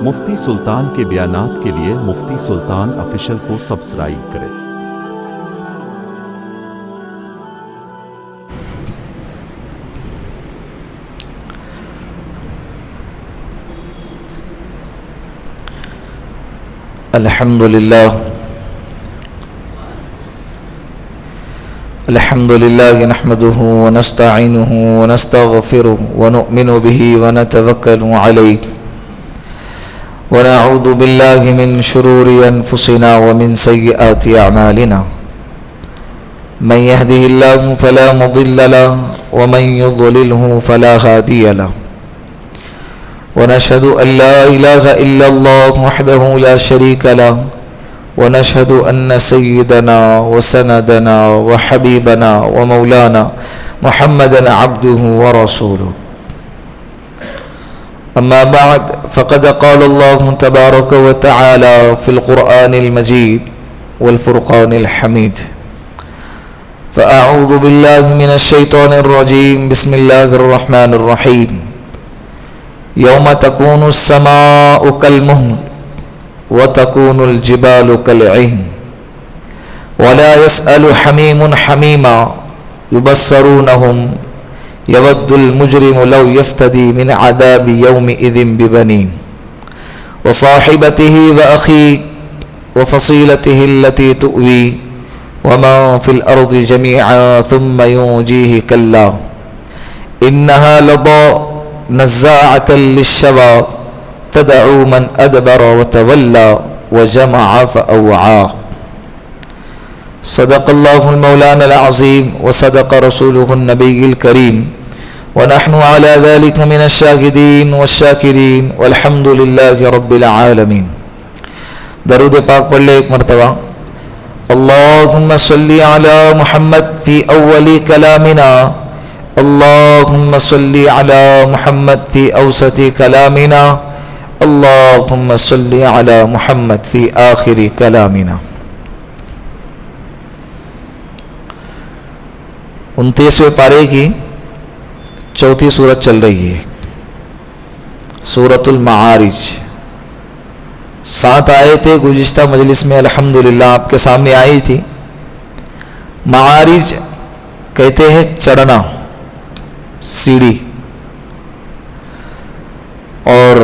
مفتی سلطان کے بیانات کے لیے مفتی سلطان آفیشل کو سبسکرائب کریں۔ الحمد لله نحمده ونستعينه ونستغفره ونؤمن به ونتوكل عليه ونعوذ بالله من شرور أنفسنا ومن سيئات أعمالنا من يهده الله فلا مضل له ومن يضلله فلا هادي له ونشهد أن لا إله إلا الله وحده لا شريك له ونشهد أن سيدنا وسندنا وحبيبنا ومولانا محمدا عبده ورسوله أما بعد فقد قال الله تبارك وتعالى في القرآن المجيد والفرقان الحميد فأعوذ بالله من الشيطان الرجيم بسم الله الرحمن الرحيم يوم تكون السماء كالمهل وتكون الجبال كالعهن ولا يسأل حميم حميما يبصرونهم يود المجرم لو يفتدي من عذاب يومئذ ببنيه وصاحبته وأخيه وفصيلته التي تؤويه وما في الأرض جميعا ثم ينجيه كلا إنها لظى نزاعة للشوى تدعو من أدبر وتولى وجمع فأوعى صدق الله المولانا العظيم وصدق رسوله النبي الكريم ونحن على ذلك من الشاهدين والشاكرين والحمد لله رب العالمين۔ درود پاک پڑھ لے ایک مرتبہ۔ اللهم صل على محمد في أول كلامنا، اللهم صل على محمد في أوسط كلامنا، اللهم صل على محمد في آخر كلامنا۔ 29ویں پارے کی چوتھی سورت چل رہی ہے، سورۃ المعارج۔ 7 آیتیں گزشتہ مجلس میں الحمدللہ آپ کے سامنے آئی تھی۔ معارج کہتے ہیں چڑھنا، سیڑھی، اور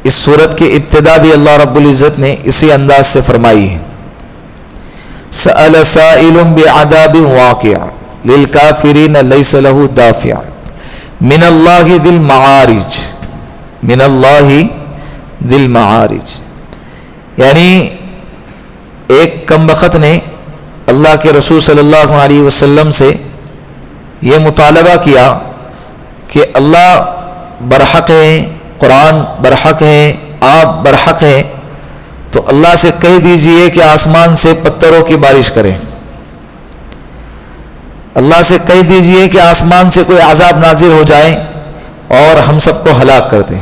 اس سورت کی ابتدا بھی اللہ رب العزت نے اسی انداز سے فرمائی ہے۔ سأل سائل بعذاب واقع للکافرین لیس له دافع من اللہ ذی المعارج، من اللہ ذی المعارج، یعنی ایک کم بخت نے اللہ کے رسول صلی اللہ علیہ وسلم سے یہ مطالبہ کیا کہ اللہ برحق ہے، قرآن برحق ہے، آپ برحق ہیں، تو اللہ سے کہہ دیجئے کہ آسمان سے پتھروں کی بارش کریں، اللہ سے کہہ دیجئے کہ آسمان سے کوئی عذاب نازل ہو جائے اور ہم سب کو ہلاک کر دیں۔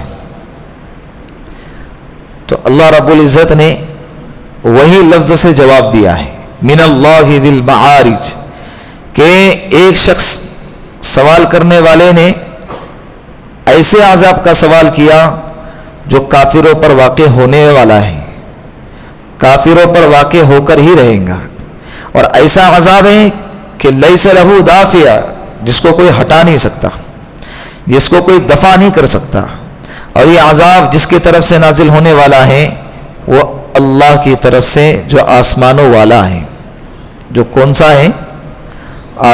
تو اللہ رب العزت نے وہی لفظ سے جواب دیا ہے، من اللہ ذی المعارج، کہ ایک شخص سوال کرنے والے نے ایسے عذاب کا سوال کیا جو کافروں پر واقع ہونے والا ہے، کافروں پر واقع ہو کر ہی رہیں گا، اور ایسا عذاب ہے کہ لیس لہ دافع، جس کو کوئی ہٹا نہیں سکتا، جس کو کوئی دفع نہیں کر سکتا، اور یہ عذاب جس کی طرف سے نازل ہونے والا ہے وہ اللہ کی طرف سے جو آسمانوں والا ہے۔ جو کون سا ہے؟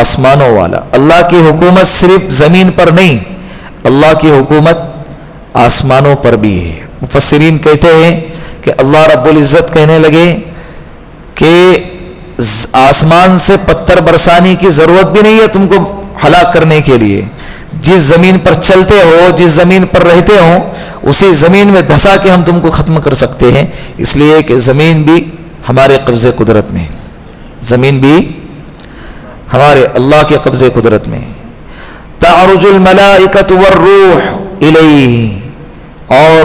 آسمانوں والا۔ اللہ کی حکومت صرف زمین پر نہیں، اللہ کی حکومت آسمانوں پر بھی ہے۔ مفسرین کہتے ہیں کہ اللہ رب العزت کہنے لگے کہ آسمان سے پتھر برسانے کی ضرورت بھی نہیں ہے تم کو ہلاک کرنے کے لیے، جس زمین پر چلتے ہو، جس زمین پر رہتے ہو، اسی زمین میں دھسا کے ہم تم کو ختم کر سکتے ہیں، اس لیے کہ زمین بھی ہمارے قبضے قدرت میں، زمین بھی ہمارے اللہ کے قبضے قدرت میں۔ تعرج الملائکۃ والروح الیہ، اور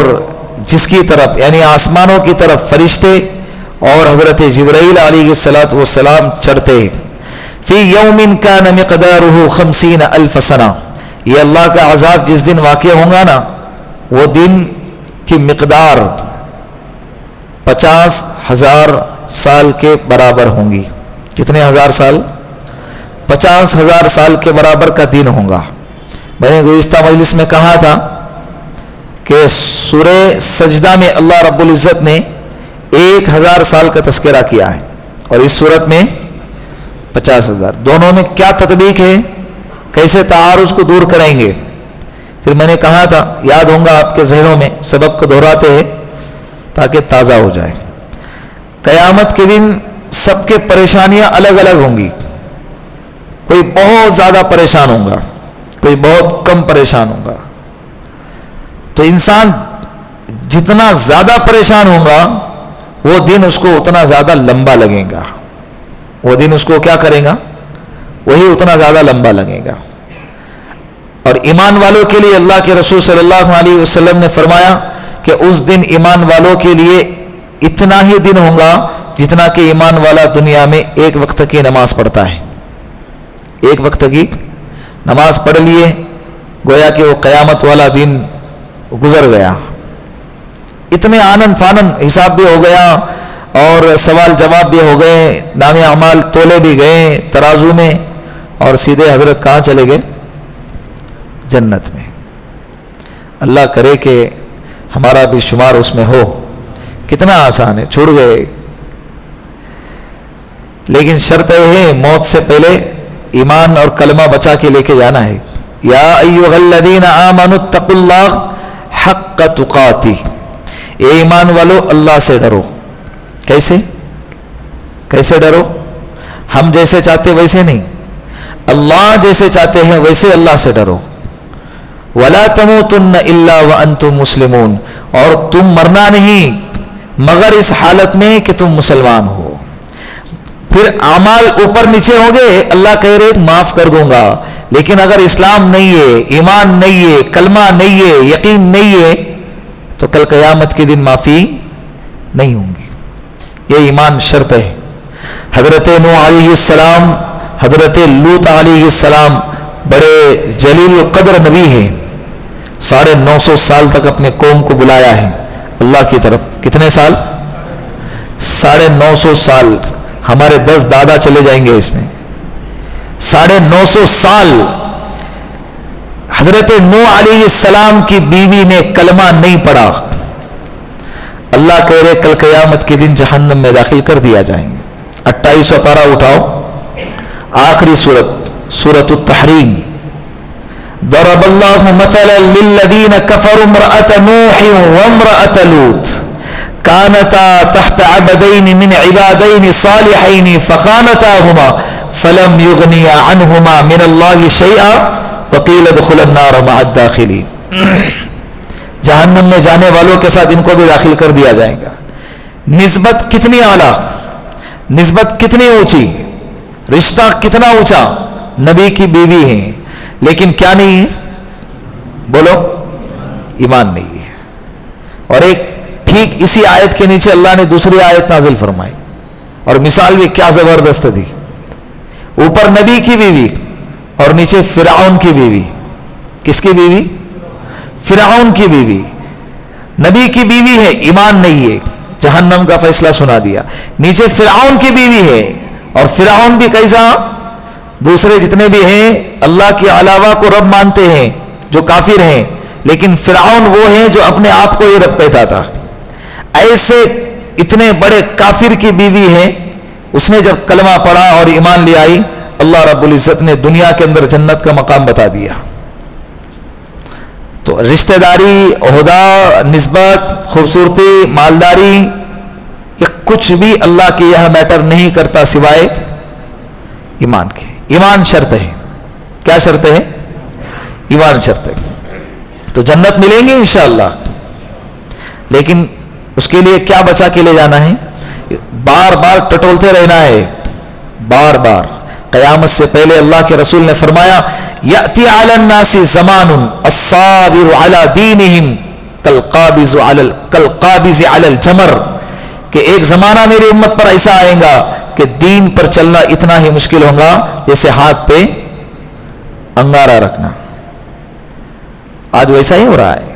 جس کی طرف یعنی آسمانوں کی طرف فرشتے اور حضرت جبرائیل علیہ السلام چڑھتے ہیں۔ فی یوم کان مقدارہ 50,000 سنہ، یہ اللہ کا عذاب جس دن واقع ہوگا نا، وہ دن کی مقدار 50,000 سال کے برابر ہوں گی. کتنے ہزار سال؟ 50,000 سال کے برابر کا دن ہوگا. میں نے گزشتہ مجلس میں کہا تھا کہ سورہ سجدہ میں اللہ رب العزت نے 1,000 سال کا تذکرہ کیا ہے اور اس صورت میں 50,000. دونوں میں کیا تطبیق ہے؟ کیسے تعارض کو دور کریں گے؟ پھر میں نے کہا تھا، یاد ہوں گا آپ کے ذہنوں میں، سبق کو دہراتے ہیں تاکہ تازہ ہو جائے. قیامت کے دن سب کے پریشانیاں الگ الگ ہوں گی. کوئی بہت زیادہ پریشان ہوگا، کوئی بہت کم پریشان ہوگا. تو انسان جتنا زیادہ پریشان ہوگا وہ دن اس کو اتنا زیادہ لمبا لگے گا. وہ دن اس کو کیا کرے گا؟ وہی اتنا زیادہ لمبا لگے گا. اور ایمان والوں کے لیے اللہ کے رسول صلی اللہ علیہ وسلم نے فرمایا کہ اس دن ایمان والوں کے لیے اتنا ہی دن ہوگا جتنا کہ ایمان والا دنیا میں ایک وقت کی نماز پڑھتا ہے. ایک وقت کی نماز پڑھ لیے گویا کہ وہ قیامت والا دن گزر گیا. اتنے آنن فانن حساب بھی ہو گیا اور سوال جواب بھی ہو گئے، نام اعمال تولے بھی گئے ترازو میں، اور سیدھے حضرت کہاں چلے گئے؟ جنت میں. اللہ کرے کہ ہمارا بھی شمار اس میں ہو. کتنا آسان ہے، چھوڑ گئے. لیکن شرط یہ ہے موت سے پہلے ایمان اور کلمہ بچا کے لے کے جانا ہے. یا ایھا الذین آمنوا اتقوا اللہ حق تقاتہ، اے ایمان والو اللہ سے ڈرو. کیسے؟ کیسے ڈرو؟ ہم جیسے چاہتے ویسے نہیں، اللہ جیسے چاہتے ہیں ویسے اللہ سے ڈرو. وَلَا تَمُوتُنَّ إِلَّا وَأَنْتُمْ مُسْلِمُونَ، اور تم مرنا نہیں مگر اس حالت میں کہ تم مسلمان ہو. پھر اعمال اوپر نیچے ہوں گے، اللہ کہہ رہے معاف کر دوں گا، لیکن اگر اسلام نہیں ہے، ایمان نہیں ہے، کلمہ نہیں ہے، یقین نہیں ہے، تو کل قیامت کے دن معافی نہیں ہوں گی. یہ ایمان شرط ہے. حضرت نوح علیہ السلام، حضرت لوط علیہ السلام بڑے جلیل القدر نبی ہیں. 950 سال تک اپنے قوم کو بلایا ہے اللہ کی طرف. کتنے سال؟ 950 سال. ہمارے 10 دادا چلے جائیں گے اس میں. 950 سال حضرت نوح علیہ السلام کی بیوی نے کلمہ نہیں پڑھا. اللہ کہہ رہے کل قیامت کے دن جہنم میں داخل کر دیا جائیں گے. 28 پارہ اٹھاؤ، آخری سورۃ التحریم. ضرب اللہ مثلا للذین کفروا امرأة نوح وامرأة لوط كانتا تحت عبدین من عبادین صالحین فخانتاہما فلم یغنیا عنہما من اللہ شیئا وقیل ادخلا النار مع الداخلین. جہنم میں جانے والوں کے ساتھ ان کو بھی داخل کر دیا جائے گا. نسبت کتنی اعلیٰ، نسبت کتنی اونچی، رشتہ کتنا اونچا. نبی کی بیوی ہیں لیکن کیا نہیں ہے؟ بولو، ایمان نہیں ہے. اور ایک ٹھیک اسی آیت کے نیچے اللہ نے دوسری آیت نازل فرمائی اور مثال بھی کیا زبردست دی. اوپر نبی کی بیوی اور نیچے فرعون کی بیوی. کس کی بیوی؟ فرعون کی بیوی. نبی کی بیوی ہے، ایمان نہیں ہے، جہنم کا فیصلہ سنا دیا. نیچے فرعون کی بیوی ہے، اور فرعون بھی کیسا؟ دوسرے جتنے بھی ہیں اللہ کے علاوہ کو رب مانتے ہیں جو کافر ہیں، لیکن فرعون وہ ہیں جو اپنے آپ کو یہ رب کہتا تھا. ایسے اتنے بڑے کافر کی بیوی ہے. اس نے جب کلمہ پڑھا اور ایمان لے آئی، اللہ رب العزت نے دنیا کے اندر جنت کا مقام بتا دیا. تو رشتہ داری، عہدہ، نسبت، خوبصورتی، مالداری، یہ کچھ بھی اللہ کے یہاں میٹر نہیں کرتا سوائے ایمان کے. ایمان شرط ہے. کیا شرط ہے؟ ایمان شرط ہے. تو جنت ملیں گے انشاءاللہ، لیکن اس کے لیے کیا بچا کے لے جانا ہے؟ بار بار ٹٹولتے رہنا ہے، بار بار. قیامت سے پہلے اللہ کے رسول نے فرمایا یأتی علی الناس زمان الصابر علی دینہم کالقابض علی الجمر، کہ ایک زمانہ میری امت پر ایسا آئے گا کہ دین پر چلنا اتنا ہی مشکل ہوگا جیسے ہاتھ پہ انگارہ رکھنا. آج ویسا ہی ہو رہا ہے.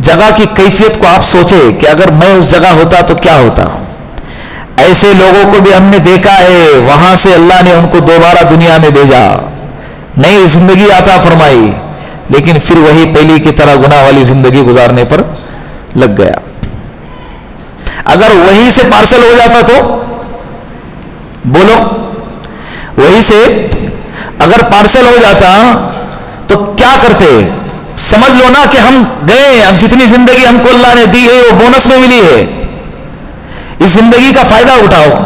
جگہ کی کیفیت کو آپ سوچیں کہ اگر میں اس جگہ ہوتا تو کیا ہوتا. ایسے لوگوں کو بھی ہم نے دیکھا ہے, وہاں سے اللہ نے ان کو دوبارہ دنیا میں بھیجا, نئی زندگی عطا فرمائی, لیکن پھر وہی پہلی کی طرح گناہ والی زندگی گزارنے پر لگ گیا. اگر وہیں سے پارسل ہو جاتا تو بولو, وہیں سے اگر پارسل ہو جاتا تو کیا کرتے؟ سمجھ لو نا کہ ہم گئے, اب جتنی زندگی ہم کو اللہ نے دی ہے وہ بونس میں ملی ہے, اس زندگی کا فائدہ اٹھاؤ.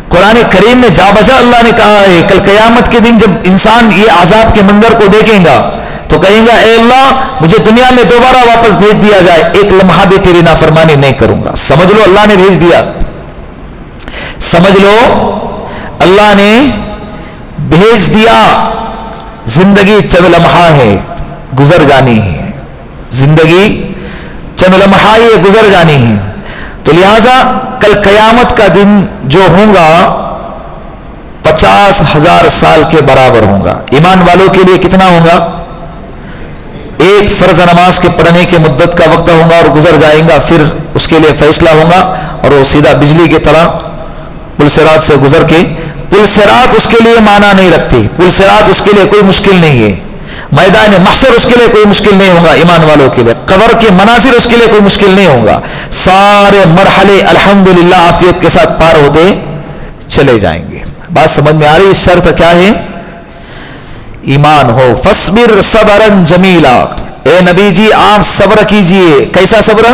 قرآن کریم میں جا بجا اللہ نے کہا ہے کل قیامت کے دن جب انسان یہ عذاب کے منظر کو دیکھیں گا تو کہیں گا اے اللہ مجھے دنیا میں دوبارہ واپس بھیج دیا جائے, ایک لمحہ بھی تیری نافرمانی نہیں کروں گا. سمجھ لو اللہ نے بھیج دیا, سمجھ لو اللہ نے بھیج دیا. زندگی چند لمحہ ہے, گزر جانی ہے, زندگی چند لمحہ ہی گزر جانی ہے. تو لہذا کل قیامت کا دن جو ہوگا 50,000 سال کے برابر ہوگا. ایمان والوں کے لیے کتنا ہوگا؟ ایک فرض نماز کے پڑھنے کی مدت کا وقت ہوگا اور گزر جائے گا, پھر اس کے لیے فیصلہ ہوگا اور وہ سیدھا بجلی کی طرح پل صراط سے گزر کے, پل صراط اس کے لیے معنی نہیں رکھتی, پل صراط اس کے لیے کوئی مشکل نہیں ہے, میدان محشر اس کے لیے کوئی مشکل نہیں ہوگا, ایمان والوں کے لیے قبر کے مناظر اس کے لیے کوئی مشکل نہیں ہوگا. سارے مرحلے الحمدللہ عافیت کے ساتھ پار ہوتے چلے جائیں گے. بات سمجھ میں آ رہی؟ شرط کیا ہے؟ ایمان ہو. فاصبر صبرا جمیلا, اے نبی جی آپ صبر کیجئے. کیسا صبر؟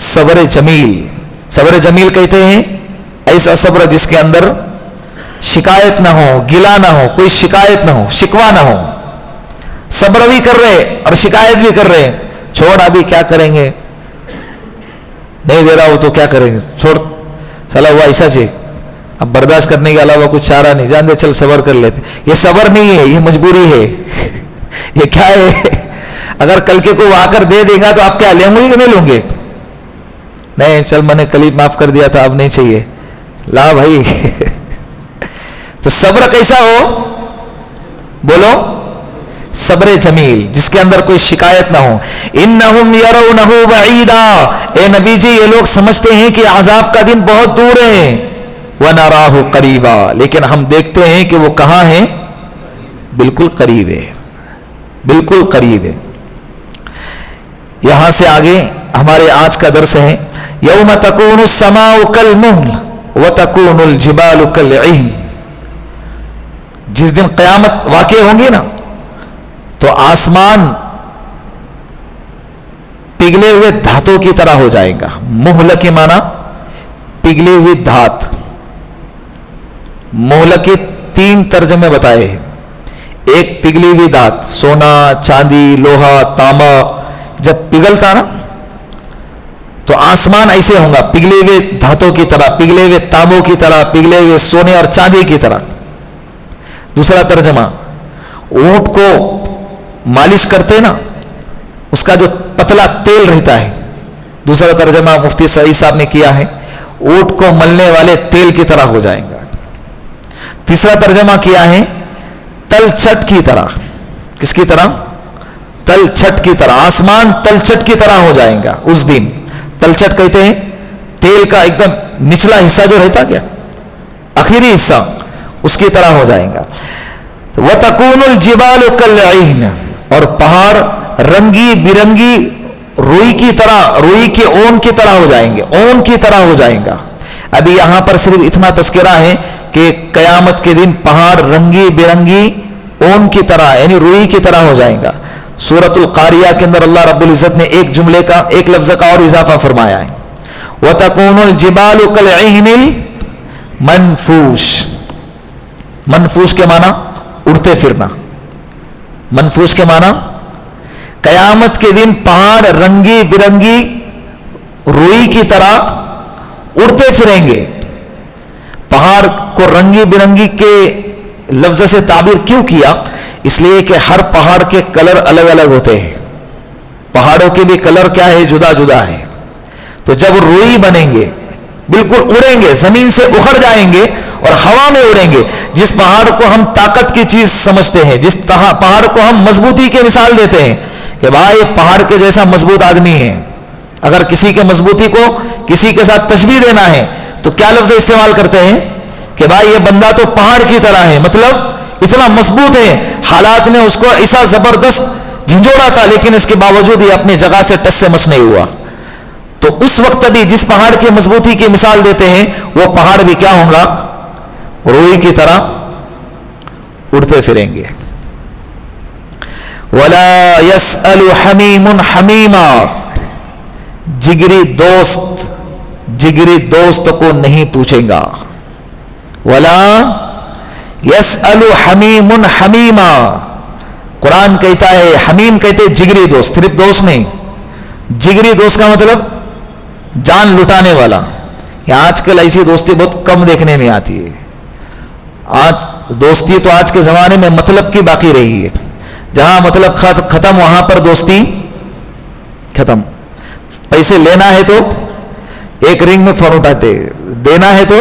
صبر جمیل. صبر جمیل کہتے ہیں ایسا صبر جس کے اندر شکایت نہ ہو, گلا نہ ہو, کوئی شکایت نہ ہو, شکوہ نہ ہو. صبر بھی کر رہے اور شکایت بھی کر رہے, چھوڑ ابھی کیا کریں گے, نہیں دے رہا ہو تو کیا کریں گے, چھوڑ چلا ہوا ایسا چاہیے, اب برداشت کرنے کے علاوہ کچھ چارہ نہیں, جان دے چل صبر کر لیتے. یہ صبر نہیں ہے, یہ مجبوری ہے. یہ کیا ہے؟ اگر کل کے کو آ کر دے دے گا تو آپ کیا لیں گے کہ نہیں لوں گے؟ نہیں چل میں نے کل ہی معاف کر دیا تھا, اب نہیں چاہیے, لا بھائی. تو صبر کیسا ہو؟ بولو صبر جمیل, جس کے اندر کوئی شکایت نہ ہو. انہم یرونہ بعیدا, اے نبی جی یہ لوگ سمجھتے ہیں کہ عذاب کا دن بہت دور ہے. ونراہ قریبا, لیکن ہم دیکھتے ہیں کہ وہ کہاں ہے؟ بالکل قریب ہے, بالکل قریب ہے. یہاں سے آگے ہمارے آج کا درس ہے یوم تکون السماء کالمہل وتکون الجبال کالعہن. جس دن قیامت واقع ہوں گی نا تو آسمان پگھلے ہوئے دھاتوں کی طرح ہو جائے گا. مہل کے معنی پگھلی ہوئی دھات. مہل کے 3 ترجمے بتائے ہیں. ایک پگھلی ہوئی دھات, سونا, چاندی, لوہا, تانبا جب پگھلتا نا تو آسمان ایسے ہوں گا پگھلے ہوئے دھاتوں کی طرح, پگھلے ہوئے تانبوں کی طرح, پگھلے ہوئے سونے اور چاندی کی طرح. دوسرا ترجمہ, اونٹ کو مالش کرتے نا اس کا جو پتلا تیل رہتا ہے, دوسرا ترجمہ مفتی سعید صاحب نے کیا ہے اونٹ کو ملنے والے تیل کی طرح ہو جائیں گا. تیسرا ترجمہ کیا ہے تل چھٹ کی طرح. کس کی طرح؟ تل چھٹ کی طرح. آسمان تل چھٹ کی طرح ہو جائے گا اس دن. تل چھٹ کہتے ہیں تیل کا ایک دم نچلا حصہ جو رہتا کیا آخری حصہ, اس کی طرح ہو جائے گا. وَتَكُونُ الْجِبَالُ كَالْعِهْنِ, اور پہاڑ رنگی برنگی روئی کی طرح, روئی کے اون کی طرح ہو جائیں گے, اون کی طرح ہو جائیں گا. ابھی یہاں پر صرف اتنا تذکرہ ہے کہ قیامت کے دن پہاڑ رنگی برنگی اون کی طرح یعنی روئی کی طرح ہو جائیں گا. سورۃ القاریہ کے اندر اللہ رب العزت نے ایک جملے کا, ایک لفظ کا اور اضافہ فرمایا ہے. وَتَكُونُ الْجِبَالُ كَالْعِهْنِ الْمَنْفُوشِ. منفوش کے معنی اڑتے پھرنا. منفوش کے معنی قیامت کے دن پہاڑ رنگی برنگی روئی کی طرح اڑتے پھریں گے. پہاڑ کو رنگی برنگی کے لفظ سے تعبیر کیوں کیا؟ اس لیے کہ ہر پہاڑ کے کلر الگ الگ ہوتے ہیں. پہاڑوں کے بھی کلر کیا ہے؟ جدا جدا ہے. تو جب روئی بنیں گے بالکل اڑیں گے, زمین سے اخڑ جائیں گے اور ہوا میں اڑیں گے. جس پہاڑ کو ہم طاقت کی چیز سمجھتے ہیں, جس پہاڑ کو ہم مضبوطی کی مثال دیتے ہیں کہ بھائی پہاڑ کے جیسا مضبوط آدمی ہے. اگر کسی کے مضبوطی کو کسی کے ساتھ تشبیہ دینا ہے تو کیا لفظ استعمال کرتے ہیں کہ بھائی یہ بندہ تو پہاڑ کی طرح ہے, مطلب اتنا مضبوط ہے, حالات نے اس کو ایسا زبردست جھنجھوڑا تھا لیکن اس کے باوجود یہ اپنی جگہ سے ٹس سے مس نہیں ہوا. تو اس وقت بھی جس پہاڑ کی مضبوطی کی مثال دیتے ہیں وہ پہاڑ بھی کیا ہوں گا, روئی کی طرح اڑتے پھریں گے. وَلَا يَسْأَلُ حَمِيمٌ حَمِيمًا, جگری دوست کو نہیں پوچھیں گا. وَلَا يَسْأَلُ حَمِيمٌ حَمِيمًا, قرآن کہتا ہے حمیم کہتے جگری دوست, صرف دوست نہیں, جگری دوست کا مطلب جان لٹانے والا. آج کل ایسی دوستی بہت کم دیکھنے میں آتی ہے. آج دوستی تو آج کے زمانے میں مطلب کی باقی رہی ہے. جہاں مطلب ختم وہاں پر دوستی ختم. پیسے لینا ہے تو ایک رنگ میں فون اٹھاتے, دینا ہے تو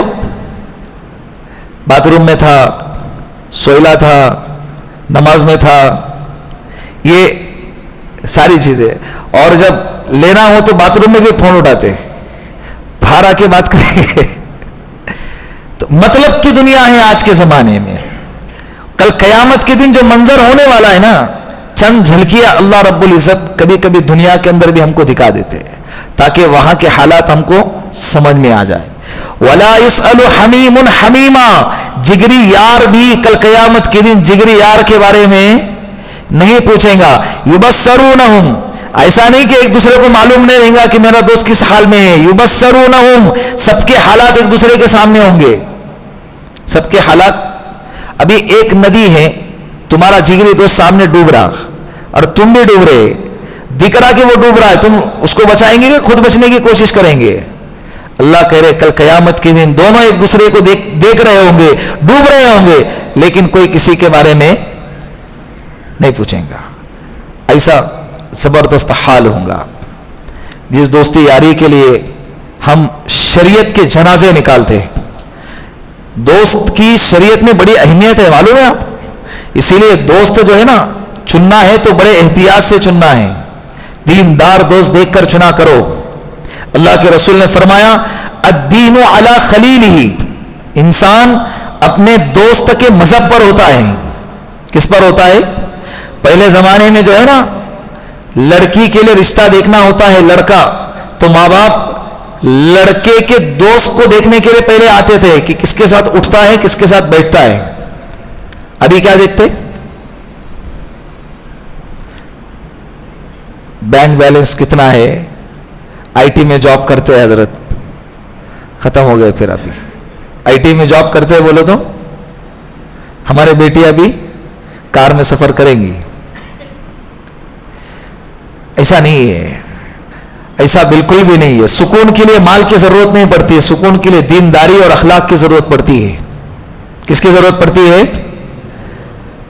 باتھ روم میں تھا, سوئلہ تھا, نماز میں تھا, یہ ساری چیزیں. اور جب لینا ہو تو باتھ روم میں بھی فون اٹھاتے, باہر آ کے بات کریں گے. تو مطلب کی دنیا ہے آج کے زمانے میں. کل قیامت کے دن جو منظر ہونے والا ہے نا, چند جھلکیاں اللہ رب العزت کبھی کبھی دنیا کے اندر بھی ہم کو دکھا دیتے ہیں تاکہ وہاں کے حالات ہم کو سمجھ میں آ جائے. وَلَا يُسْأَلُ حَمِيمٌ حَمِيمًا, جگری یار بھی کل قیامت کے دن جگری یار کے بارے میں نہیں پوچھیں گا. يُبَصَّرُونَهُمْ, ایسا نہیں کہ ایک دوسرے کو معلوم نہیں رہے گا کہ میرا دوست کس حال میں ہے. يُبَصَّرُونَهُمْ, سب کے حالات ایک دوسرے کے سامنے ہوں گے. سب کے حالات. ابھی ایک ندی ہے, تمہارا جگری دوست سامنے ڈوب رہا اور تم بھی ڈوب رہے, دکھ رہا کہ وہ ڈوب رہا ہے, تم اس کو بچائیں گے کہ خود بچنے کی کوشش کریں گے؟ اللہ کہہ رہے کل قیامت کے دن دونوں ایک دوسرے کو دیکھ رہے ہوں گے, ڈوب رہے ہوں گے, لیکن کوئی کسی کے بارے میں نہیں پوچھیں گا. ایسا زبردست حال ہوگا. جس دوستی یاری کے لیے ہم شریعت کے جنازے نکالتے, دوست کی شریعت میں بڑی اہمیت ہے, معلوم ہے آپ. اسی لیے دوست جو ہے نا چننا ہے تو بڑے احتیاط سے چننا ہے. دیندار دوست دیکھ کر چنا کرو. اللہ کے رسول نے فرمایا الدین علی خلیلہ, انسان اپنے دوست کے مذہب پر ہوتا ہے. کس پر ہوتا ہے؟ پہلے زمانے میں جو ہے نا لڑکی کے لیے رشتہ دیکھنا ہوتا ہے, لڑکا تو ماں باپ لڑکے کے دوست کو دیکھنے کے لیے پہلے آتے تھے کہ کس کے ساتھ اٹھتا ہے کس کے ساتھ بیٹھتا ہے. ابھی کیا دیکھتے؟ بینک بیلنس کتنا ہے, آئی ٹی میں جاب کرتے ہیں حضرت, ختم ہو گئے. پھر ابھی آئی ٹی میں جاب کرتے ہیں بولو تو ہمارے بیٹی ابھی کار میں سفر کریں گی. ایسا نہیں ہے, ایسا بالکل بھی نہیں ہے. سکون کے لیے مال کی ضرورت نہیں پڑتی ہے, سکون کے لیے دینداری اور اخلاق کی ضرورت پڑتی ہے. کس کی ضرورت پڑتی ہے؟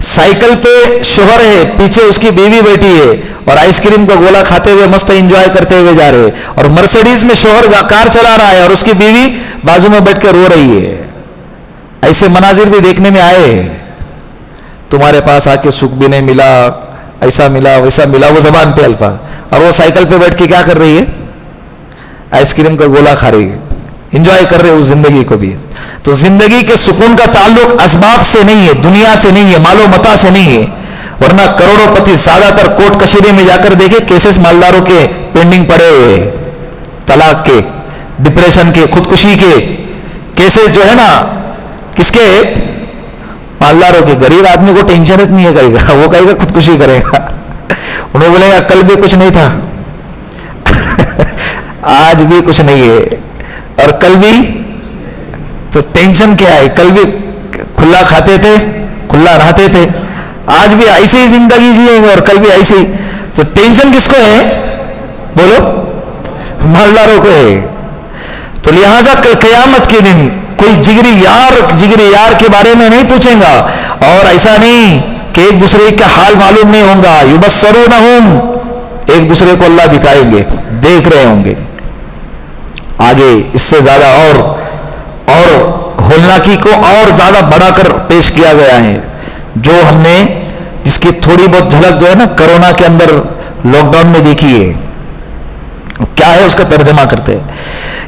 سائیکل پہ شوہر ہے, پیچھے اس کی بیوی بیٹھی ہے اور آئس کریم کا گولا کھاتے ہوئے مست انجوائے کرتے ہوئے جا رہے, اور مرسیڈیز میں شوہر کار چلا رہا ہے اور اس کی بیوی بازو میں بیٹھ کے رو رہی ہے. ایسے مناظر بھی دیکھنے میں آئے ہیں. تمہارے پاس آ کے سکھ بھی نہیں ملا, ایسا ملا ویسا ملا, وہ زبان پہ الفاظ, اور وہ سائیکل پہ بیٹھ کے کیا کر رہی ہے؟ آئس کریم کا گولا کھا رہی ہے, انجوائے کر رہے اس زندگی کو بھی. تو زندگی کے سکون کا تعلق اسباب سے نہیں ہے, دنیا سے نہیں ہے, مال و متاع سے نہیں ہے. ورنہ کروڑوں پتی زیادہ تر کوٹ کچہری میں جا کر دیکھے کیسز مالداروں کے پینڈنگ پڑے ہوئے, طلاق کے, ڈپریشن کے, خودکشی کے کیسز جو ہے نا, کس کے؟ مالداروں کے. غریب آدمی کو ٹینشن نہیں ہے کہے گا, وہ کہے گا خودکشی کرے گا. انہوں بولے گا کل بھی کچھ نہیں تھا, آج بھی کچھ نہیں ہے, اور کل بھی. تو ٹینشن کیا ہے؟ کل بھی کھلا کھاتے تھے, کھلا رہتے تھے, آج بھی ایسے ہی زندگی جیئیں گے اور کل بھی ایسے ہی. تو ٹینشن کس کو ہے بولو؟ مالداروں کو ہے. تو لہٰذا کل قیامت کے دن کوئی جگری یار کے بارے میں نہیں پوچھیں گا, اور ایسا نہیں کہ ایک دوسرے کا حال معلوم نہیں ہوگا. یبصرونہم, ایک دوسرے کو اللہ دکھائیں گے, دیکھ رہے ہوں گے. آگے اس سے زیادہ اور ہولناکی کو اور زیادہ بڑھا کر پیش کیا گیا ہے, جو ہم نے جس کی تھوڑی بہت جھلک جو ہے نا کرونا کے اندر لاک ڈاؤن میں دیکھی ہے. کیا ہے اس کا ترجمہ کرتے ہیں,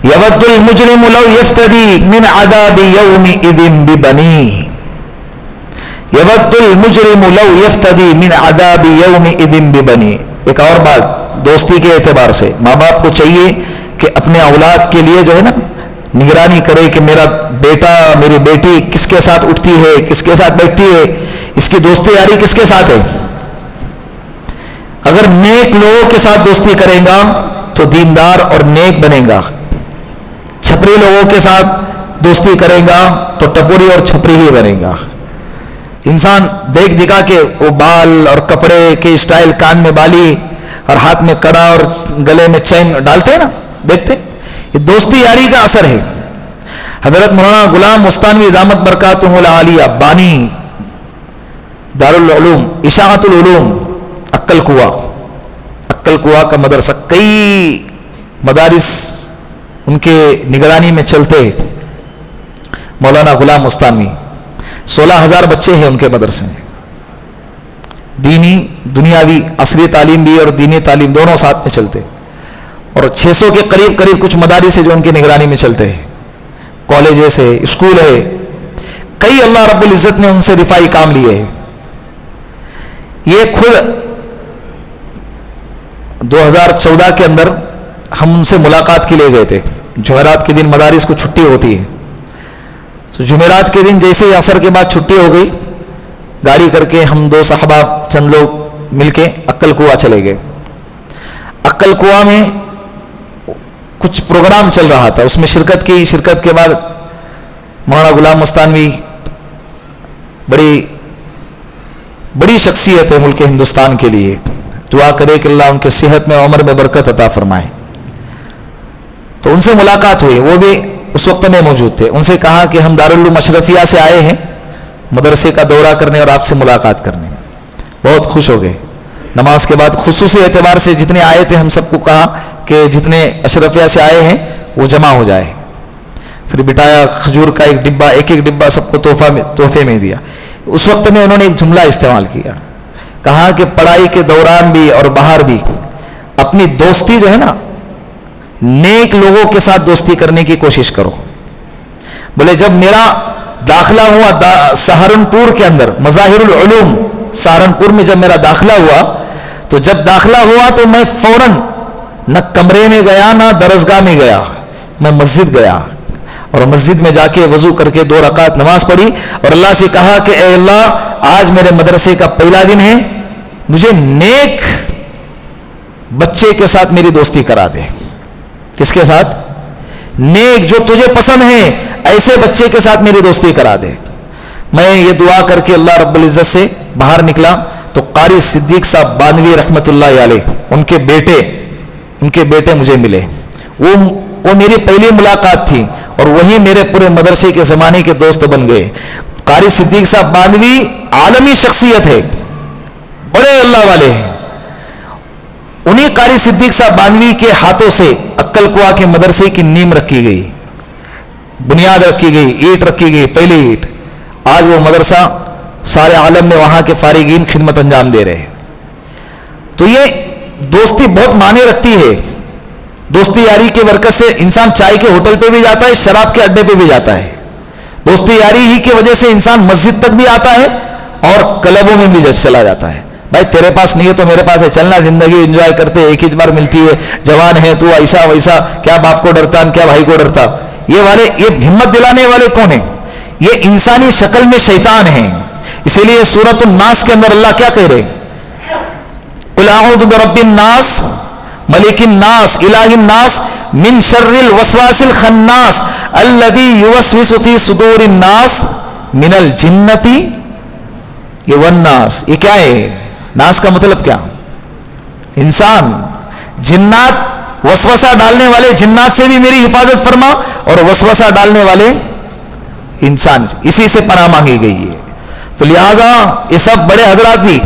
یود المجرم لو یفتدی من عذاب یومئذ ببنیہ, یود المجرم لو یفتدی من عذاب یومئذ ببنیہ. ایک اور بات دوستی کے اعتبار سے, ماں باپ کو چاہیے کہ اپنے اولاد کے لیے جو ہے نا نگرانی کرے کہ میرا بیٹا میری بیٹی کس کے ساتھ اٹھتی ہے, کس کے ساتھ بیٹھتی ہے, اس کی دوستی یاری کس کے ساتھ ہے. اگر نیک لوگوں کے ساتھ دوستی کرے گا تو دیندار اور نیک بنے گا, چھپری لوگوں کے ساتھ دوستی کرے گا تو ٹپوری اور چھپری ہی بنے گا. انسان دیکھ دکھا کے وہ بال اور کپڑے کے اسٹائل, کان میں بالی اور ہاتھ میں کڑا اور گلے میں چین ڈالتے ہیں نا, دیکھتے, یہ دوستی یاری کا اثر ہے. حضرت مولانا غلام مستانوی دامت برکاتہ العالیہ بانی دارالعلوم اشاعت العلوم عقل کنواں کا مدرسہ, کئی مدارس ان کے نگرانی میں چلتے ہیں. مولانا غلام مستانوی 16,000 بچے ہیں ان کے مدرسے میں, دینی دنیاوی عصری تعلیم بھی اور دینی تعلیم دونوں ساتھ میں چلتے, اور 600 کے قریب کچھ مدارس ہیں جو ان کی نگرانی میں چلتے ہیں, کالجز ہے, اسکول ہے, کئی اللہ رب العزت نے ان سے دفاعی کام لیے ہیں. یہ خود 2014 کے اندر ہم ان سے ملاقات کے لیے گئے تھے. جمعرات کے دن مدارس کو چھٹی ہوتی ہے, تو جمعرات کے دن جیسے عصر کے بعد چھٹی ہو گئی, گاڑی کر کے ہم 2 صحابہ چند لوگ مل کے عقل کنواں چلے گئے. عقل کنواں میں کچھ پروگرام چل رہا تھا, اس میں شرکت کی. شرکت کے بعد مولانا غلام مستانوی بڑی شخصیت ہے ملک ہندوستان کے لیے, دعا کرے کہ اللہ ان کے صحت میں عمر میں برکت عطا فرمائے. تو ان سے ملاقات ہوئی, وہ بھی اس وقت میں موجود تھے. ان سے کہا کہ ہم دارالعلوم اشرفیہ سے آئے ہیں مدرسے کا دورہ کرنے اور آپ سے ملاقات کرنے. بہت خوش ہو گئے. نماز کے بعد خصوصی اعتبار سے جتنے آئے تھے ہم سب کو کہا کہ جتنے اشرفیہ سے آئے ہیں وہ جمع ہو جائے. پھر بٹایا, کھجور کا ایک ڈبہ سب کو تحفے میں دیا. اس وقت میں انہوں نے ایک جملہ استعمال کیا, کہا کہ پڑھائی کے دوران بھی اور باہر بھی اپنی دوستی جو ہے نا نیک لوگوں کے ساتھ دوستی کرنے کی کوشش کرو. بولے جب میرا داخلہ ہوا سہارنپور کے اندر, مظاہر العلوم سہارنپور میں جب میرا داخلہ ہوا, تو جب داخلہ ہوا تو میں فوراً نہ کمرے میں گیا نہ درسگاہ میں گیا, میں مسجد گیا, اور مسجد میں جا کے وضو کر کے 2 رکعت نماز پڑھی اور اللہ سے کہا کہ اے اللہ آج میرے مدرسے کا پہلا دن ہے, مجھے نیک بچے کے ساتھ میری دوستی کرا دے. کس کے ساتھ؟ نیک, جو تجھے پسند ہیں ایسے بچے کے ساتھ میری دوستی کرا دے. میں یہ دعا کر کے اللہ رب العزت سے باہر نکلا تو قاری صدیق صاحب بانوی رحمت اللہ علیہ ان کے بیٹے مجھے ملے. وہ میری پہلی ملاقات تھی اور وہی میرے پورے مدرسے کے زمانے کے دوست بن گئے. قاری صدیق صاحب بانوی عالمی شخصیت ہے, بڑے اللہ والے ہیں. انہی قاری صدیق صاحب بانوی کے ہاتھوں سے عقل کنواں کے مدرسے کی نیم رکھی گئی, بنیاد رکھی گئی, اینٹ رکھی گئی, پہلی اینٹ. آج وہ مدرسہ سارے عالم میں وہاں کے فارغین خدمت انجام دے رہے ہیں. تو یہ دوستی بہت معنی رکھتی ہے. دوستی یاری کی برکت سے انسان چائے کے ہوٹل پہ بھی جاتا ہے, شراب کے اڈے پہ بھی جاتا ہے. دوستی یاری ہی کی وجہ سے انسان مسجد تک بھی آتا ہے اور کلبوں میں بھی چلا جاتا ہے. بھائی تیرے پاس نہیں ہے تو میرے پاس ہے, چلنا, زندگی انجوائے کرتے, ایک ہی بار ملتی ہے, جوان ہے تو ایسا ویسا, کیا باپ کو ڈرتا کیا بھائی کو ڈرتا. یہ ہمت دلانے والے کون ہیں؟ یہ انسانی شکل میں شیطان ہیں. اسی لیے سورۃ الناس کے اندر اللہ کیا کہہ رہے, قل اعوذ برب الناس ملک الناس الہ الناس من شر الوسواس الخناس الذی یوسوس فی صدور الناس من الجنۃ والناس. یہ کیا ہے؟ ناس کا مطلب کیا؟ انسان. جنات, وسوسہ ڈالنے والے جنات سے بھی میری حفاظت فرما, اور وسوسہ ڈالنے والے انسان, اسی سے پناہ مانگی گئی ہے. تو لہٰذا یہ سب بڑے حضرات بھی,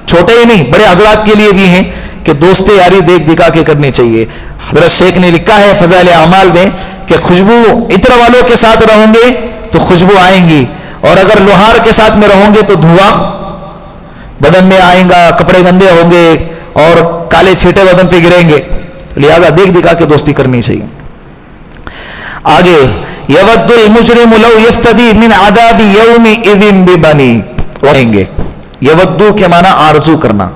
چھوٹے ہی نہیں بڑے حضرات کے لیے بھی ہیں کہ دوست یاری دیکھ دکھا کے کرنی چاہیے. حضرت شیخ نے لکھا ہے فضائل اعمال میں کہ خوشبو عطر والوں کے ساتھ رہوں گے تو خوشبو آئیں گی, اور اگر لوہار کے ساتھ میں رہوں گے تو دھواں بدن میں آئیں گا, کپڑے گندے ہوں گے اور کالے چھیٹے بدن پہ گریں گے. لہذا دیکھ دکھا کے دوستی کرنی چاہیے. آگے یود المجرم لو یفتدی من عذاب یومئذ ببنی. یودو کے معنی آرزو کرنا.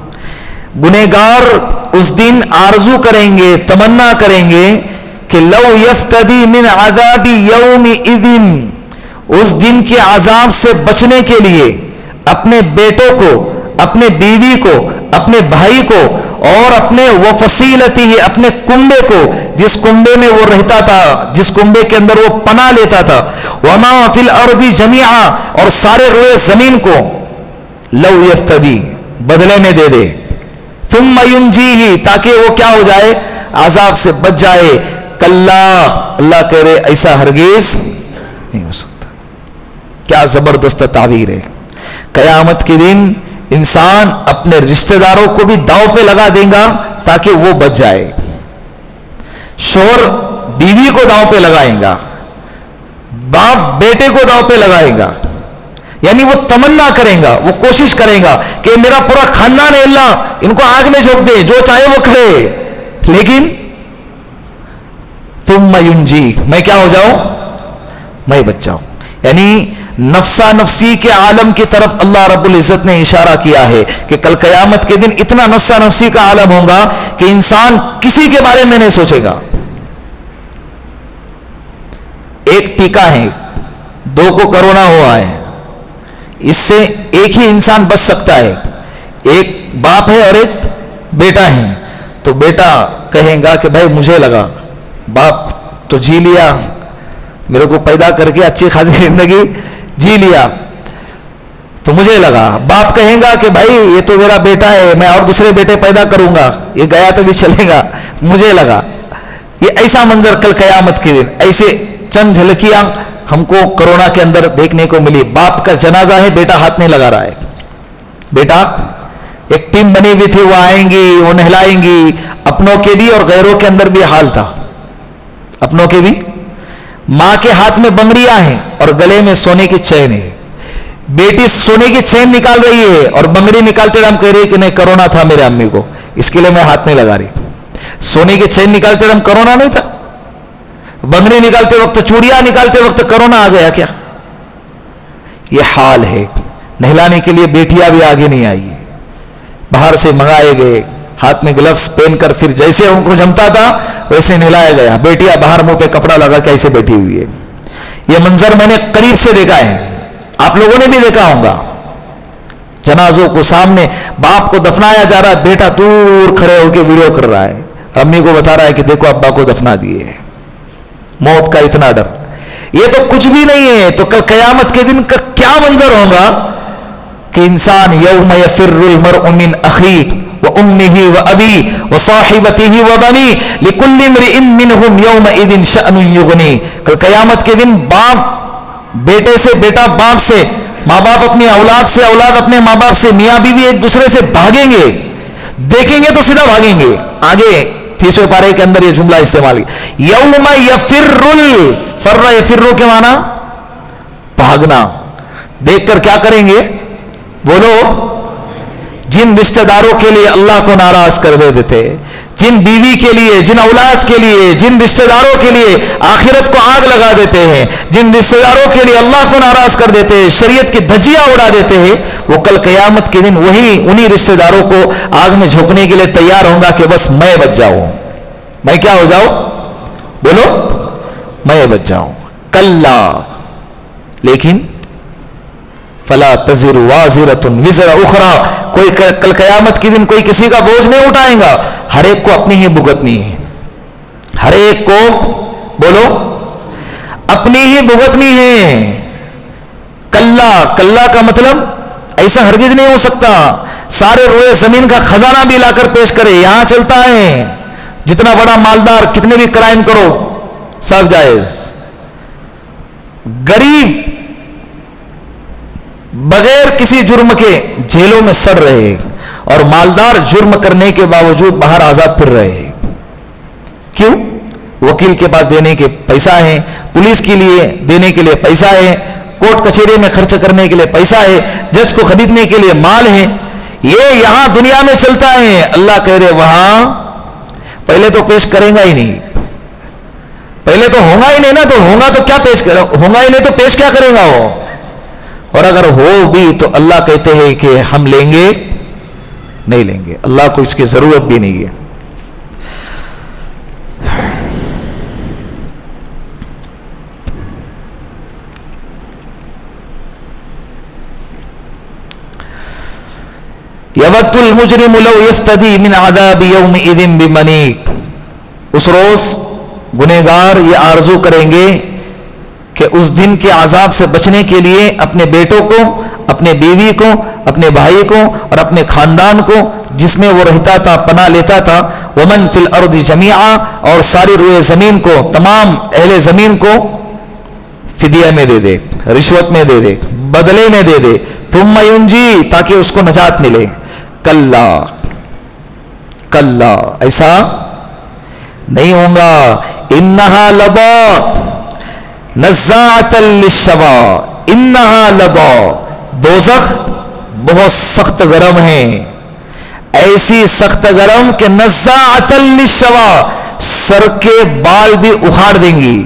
گنہگار اس دن آرزو کریں گے, تمنا کریں گے کہ لو یفتدی من عذاب یومئذ, اس دن کے عذاب سے بچنے کے لیے اپنے بیٹوں کو, اپنے بیوی کو, اپنے بھائی کو اور اپنے وفصیلتی ہی, اپنے کنبے کو, جس کنبے میں وہ رہتا تھا, جس کنبے کے اندر وہ پناہ لیتا تھا, وما فی الارض جمیعا, اور سارے روئے زمین کو, لو یفتدی بدلے میں دے دے, ثم ینجیہ, تاکہ وہ کیا ہو جائے, عذاب سے بچ جائے. کلا, اللہ کہہ رہے ایسا ہرگز نہیں ہو سکتا. کیا زبردست تعبیر ہے. قیامت کے دن انسان اپنے رشتہ داروں کو بھی داؤ پہ لگا دے گا تاکہ وہ بچ جائے. شوہر بیوی کو داؤ پہ لگائے گا, باپ بیٹے کو داؤ پہ لگائے گا. یعنی وہ تمنا کرے گا, وہ کوشش کرے گا کہ میرا پورا خاندان ہے, اللہ ان کو آگ میں جھونک دے, جو چاہے وہ کرے, لیکن ثم ینجی, میں کیا ہو جاؤں, میں بچ جاؤں. یعنی نفسا نفسی کے عالم کی طرف اللہ رب العزت نے اشارہ کیا ہے کہ کل قیامت کے دن اتنا نفسا نفسی کا عالم ہوگا کہ انسان کسی کے بارے میں نہیں سوچے گا. ایک ٹیکہ ہے, 2 کو کرونا ہوا ہے, اس سے ایک ہی انسان بچ سکتا ہے. ایک باپ ہے اور ایک بیٹا ہے. تو بیٹا کہیں گا کہ بھائی مجھے لگا, باپ تو جی لیا, میرے کو پیدا کر کے اچھی خاصی زندگی جی لیا, تو مجھے لگا. باپ کہیں گا کہ بھائی یہ تو میرا بیٹا ہے, میں اور دوسرے بیٹے پیدا کروں گا, یہ گیا تو بھی چلے گا, مجھے لگا. یہ ایسا منظر کل قیامت کے دن, ایسے چند جھلکیاں ہم کو کرونا کے اندر دیکھنے کو ملی. باپ کا جنازہ ہے, بیٹا ہاتھ نہیں لگا رہا ہے. بیٹا, ایک ٹیم بنی ہوئی تھی, وہ آئیں گی, وہ نہلائیں گی. اپنوں کے بھی اور غیروں کے اندر بھی حال تھا. اپنوں کے بھی, ماں کے ہاتھ میں بنگڑیاں ہیں اور گلے میں سونے کی چین ہے. بیٹی سونے کی چین نکال رہی ہے اور بنگڑی نکالتے ہم کہہ رہے کہ نہیں کرونا تھا میرے امی کو, اس کے لیے میں ہاتھ نہیں لگا رہی. سونے کی چین نکالتے ہم کرونا نہیں تھا, بنگڑی نکالتے وقت, چوڑیاں نکالتے وقت کرونا آ گیا کیا؟ یہ حال ہے. نہلانے کے لیے بیٹیاں بھی آگے نہیں آئی, باہر سے منگائے گئے, ہاتھ میں گلفز پہن کر پھر جیسے ان کو جمتا تھا ویسے نہلایا گیا. بیٹیاں باہر منہ پہ کپڑا لگا کے ایسے بیٹھی ہوئی ہے. یہ منظر میں نے قریب سے دیکھا ہے, آپ لوگوں نے بھی دیکھا ہوگا. جنازوں کو سامنے, باپ کو دفنایا جا رہا ہے, بیٹا دور کھڑے ہو کے ویڈیو کر رہا ہے, امی کو بتا رہا ہے کہ دیکھو ابا کو دفنا دیے. موت کا اتنا ڈر, یہ تو کچھ بھی نہیں ہے. تو کل قیامت کے دن کا کیا منظر ہوگا کہ انسان یوم یفر المرء من اخیہ وامہ وابیہ وصاحبتہ وبنیہ لکل امرئ منہم یومئذ شأن یغنیہ. کل قیامت کے دن باپ بیٹے سے, بیٹا باپ سے, ماں باپ اپنی اولاد سے, اولاد اپنے ماں باپ سے, میاں بیوی ایک دوسرے سے بھاگیں گے. دیکھیں گے تو سیدھا بھاگیں گے. آگے 30ویں پارے کے اندر یہ جملہ استعمال کیا, یوم یفر فر یفر کے معنی بھاگنا. دیکھ کر کیا کریں گے, بولو. جن رشتہ داروں کے لیے اللہ کو ناراض کر دیتے تھے, جن بیوی کے لیے, جن اولاد کے لیے, جن رشتہ داروں کے لیے آخرت کو آگ لگا دیتے ہیں, جن رشتہ داروں کے لیے اللہ کو ناراض کر دیتے ہیں, شریعت کی دھجیاں اڑا دیتے ہیں, وہ کل قیامت کے دن انہی رشتہ داروں کو آگ میں جھونکنے کے لیے تیار ہوں گا کہ بس میں بچ جاؤں. میں کیا ہو جاؤں, بولو, میں بچ جاؤں. کلا, لیکن فلا تزر وازرۃ وزر اخرى, کوئی کل قیامت کے دن کوئی کسی کا بوجھ نہیں اٹھائے گا. ہر ایک کو اپنی ہی بھگتنی ہے, ہر ایک کو, بولو, اپنی ہی بھگتنی ہے. کلا, کلا کا مطلب ایسا ہرگز نہیں ہو سکتا. سارے روئے زمین کا خزانہ بھی لا کر پیش کرے, یہاں چلتا ہے. جتنا بڑا مالدار, کتنے بھی کرائم کرو, سب جائز. غریب بغیر کسی جرم کے جیلوں میں سڑ رہے, اور مالدار جرم کرنے کے باوجود باہر آزاد پھر رہے. کیوں؟ وکیل کے پاس دینے کے پیسہ ہے, پولیس کے لیے دینے کے لیے پیسہ ہے, کورٹ کچہری میں خرچ کرنے کے لیے پیسہ ہے, جج کو خریدنے کے لیے مال ہے. یہ یہاں دنیا میں چلتا ہے. اللہ کہہ رہے وہاں پہلے تو پیش کرے گا ہی نہیں, پہلے تو ہوگا ہی نہیں نا, تو ہوگا تو کیا پیش کرے, ہوگا ہی نہیں تو پیش کیا کرے گا وہ. اور اگر ہو بھی تو اللہ کہتے ہیں کہ ہم لیں گے نہیں لیں گے, اللہ کو اس کی ضرورت بھی نہیں ہے. یود المجرم لو یفتدی من عذاب یومئذ ببنیہ, اس روز گنہگار یہ آرزو کریں گے کہ اس دن کے عذاب سے بچنے کے لیے اپنے بیٹوں کو, اپنے بیوی کو, اپنے بھائی کو اور اپنے خاندان کو جس میں وہ رہتا تھا پناہ لیتا تھا, ومن فی الارض جمیعا, اور ساری روئے زمین کو, تمام اہل زمین کو فدیہ میں دے دے, رشوت میں دے دے, بدلے میں دے دے, ثم ینجی, تاکہ اس کو نجات ملے. کلا کلا, ایسا نہیں ہوگا. انہا لظی نزاعۃ للشویٰ, انہا لظی, دوزخ بہت سخت گرم ہے, ایسی سخت گرم کہ نزاعۃ للشویٰ, سر کے بال بھی اکھاڑ دیں گی,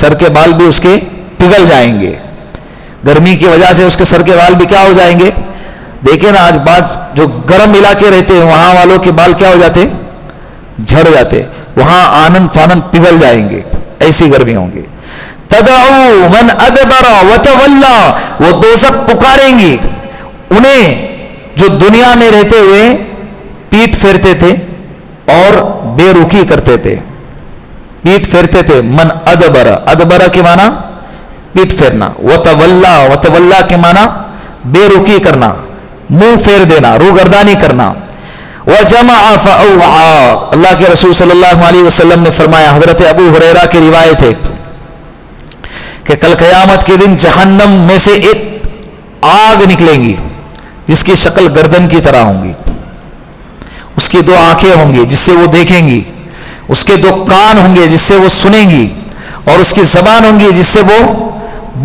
سر کے بال بھی اس کے پگھل جائیں گے. گرمی کی وجہ سے اس کے سر کے بال بھی کیا ہو جائیں گے. دیکھیں نا آج بعض جو گرم علاقے رہتے ہیں وہاں والوں کے بال کیا ہو جاتے, جھڑ جاتے, وہاں آنن فانن پگھل جائیں گے, ایسی گرمی ہوں گی. تدعو من ادبر وتولا, وہ دوزخ پکاریں گی انہیں جو دنیا میں رہتے ہوئے پیٹ پھیرتے تھے اور بے رخی کرتے تھے, پیٹ پھیرتے تھے. من ادبر, ادبر کے معنی پیٹ پھیرنا, وتولا, وتولا کے معنی بے رخی کرنا, منہ پھیر دینا, روگردانی کرنا. وجمع فاوعى, اللہ کے رسول صلی اللہ علیہ وسلم نے فرمایا, حضرت ابو ہریرہ کی روایت ہے کہ کل قیامت کے دن جہنم میں سے ایک آگ نکلیں گی جس کی شکل گردن کی طرح ہوں گی, اس کی 2 آنکھیں ہوں گی جس سے وہ دیکھیں گی, اس کے 2 کان ہوں گے جس سے وہ سنیں گی, اور اس کی زبان ہوں گی جس سے وہ